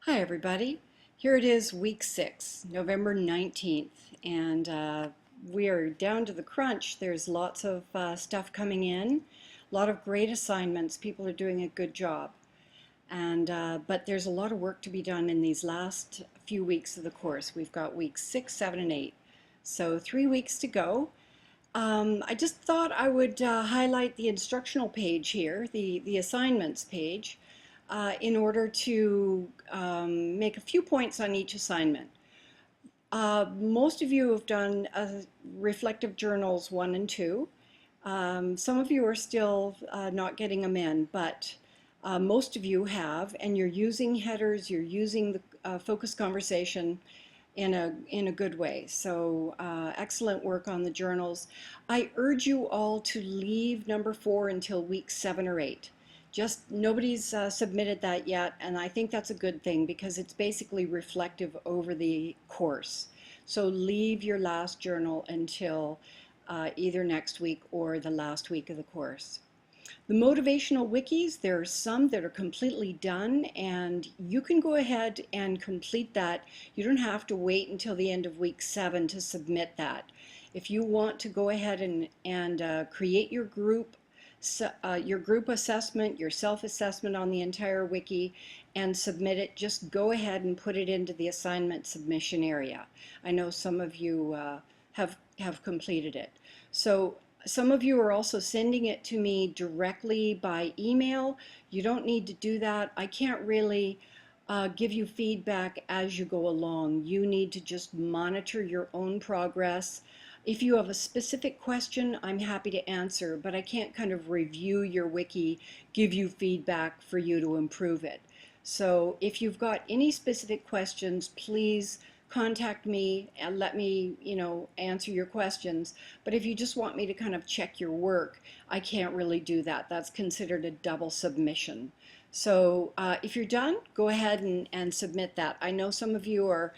Hi everybody. Here it is week 6, November 19th, and we are down to the crunch. There's lots of stuff coming in, a lot of great assignments. People are doing a good job. But there's a lot of work to be done in these last few weeks of the course. We've got weeks 6, 7, and 8. So 3 weeks to go. I just thought I would highlight the instructional page here, the assignments page, in order to make a few points on each assignment. Most of you have done reflective journals 1 and 2. Some of you are still not getting them in, but most of you have, and you're using headers, you're using the focus conversation in a good way. So excellent work on the journals. I urge you all to leave number 4 until week 7 or 8. Just nobody's submitted that yet, and I think that's a good thing because it's basically reflective over the course. So leave your last journal until either next week or the last week of the course. The motivational wikis, there are some that are completely done, and you can go ahead and complete that. You don't have to wait until the end of week 7 to submit that. If you want to go ahead and create your group assessment, your self-assessment on the entire wiki, and submit it, just go ahead and put it into the assignment submission area. I know some of you have completed it. So some of you are also sending it to me directly by email. You don't need to do that. I can't really give you feedback as you go along. You need to just monitor your own progress. If you have a specific question, I'm happy to answer, but I can't kind of review your wiki, give you feedback for you to improve it. So if you've got any specific questions, please contact me and let me, answer your questions. But if you just want me to kind of check your work, I can't really do that. That's considered a double submission. So if you're done, go ahead and submit that. I know some of you are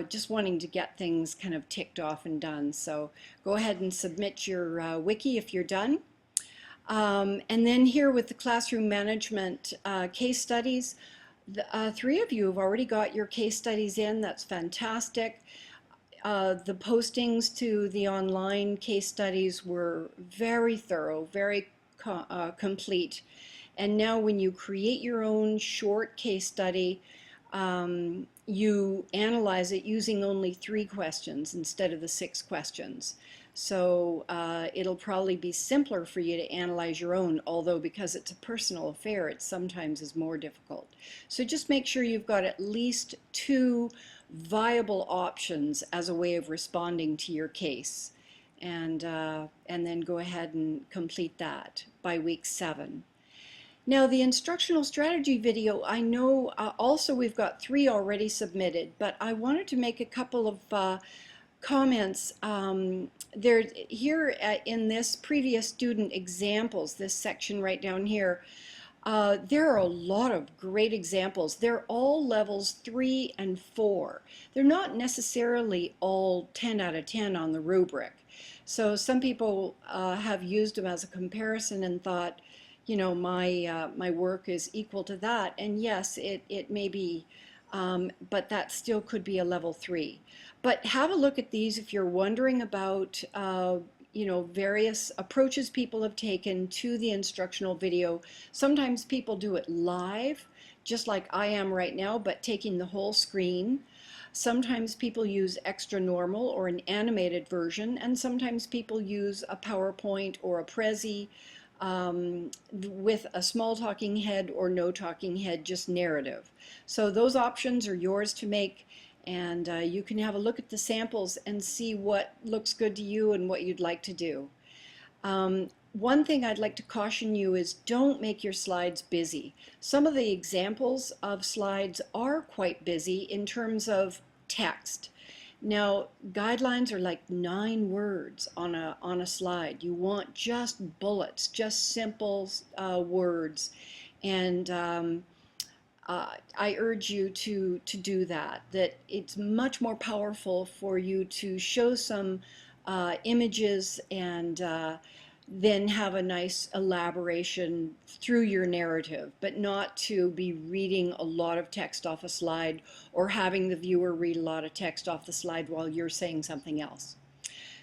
just wanting to get things kind of ticked off and done. So go ahead and submit your wiki if you're done. And then here with the classroom management case studies, the 3 of you have already got your case studies in. That's fantastic. The postings to the online case studies were very thorough, very complete. And now when you create your own short case study, you analyze it using only 3 questions instead of the 6 questions. So it'll probably be simpler for you to analyze your own, although because it's a personal affair, it sometimes is more difficult. So just make sure you've got at least 2 viable options as a way of responding to your case. And then go ahead and complete that by week 7. Now the instructional strategy video, I know also we've got 3 already submitted, but I wanted to make a couple of comments. Here in this previous student examples, this section right down here, there are a lot of great examples. They're all levels 3 and 4. They're not necessarily all 10 out of 10 on the rubric. So some people have used them as a comparison and thought, my work is equal to that. And yes, it may be, but that still could be a level 3. But have a look at these if you're wondering about various approaches people have taken to the instructional video. Sometimes people do it live, just like I am right now, but taking the whole screen. Sometimes people use extra normal or an animated version, and sometimes people use a PowerPoint or a Prezi with a small talking head or no talking head, just narrative. So those options are yours to make, and you can have a look at the samples and see what looks good to you and what you'd like to do. One thing I'd like to caution you is don't make your slides busy. Some of the examples of slides are quite busy in terms of text. Now, guidelines are like 9 words on a slide. You want just bullets, just simple words, and I urge you to do that. That it's much more powerful for you to show some images and then have a nice elaboration through your narrative, but not to be reading a lot of text off a slide or having the viewer read a lot of text off the slide while you're saying something else.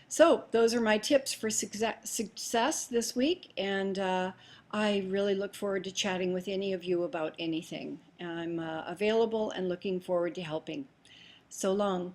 So those are my tips for success this week, and I really look forward to chatting with any of you about anything. I'm available and looking forward to helping. So long.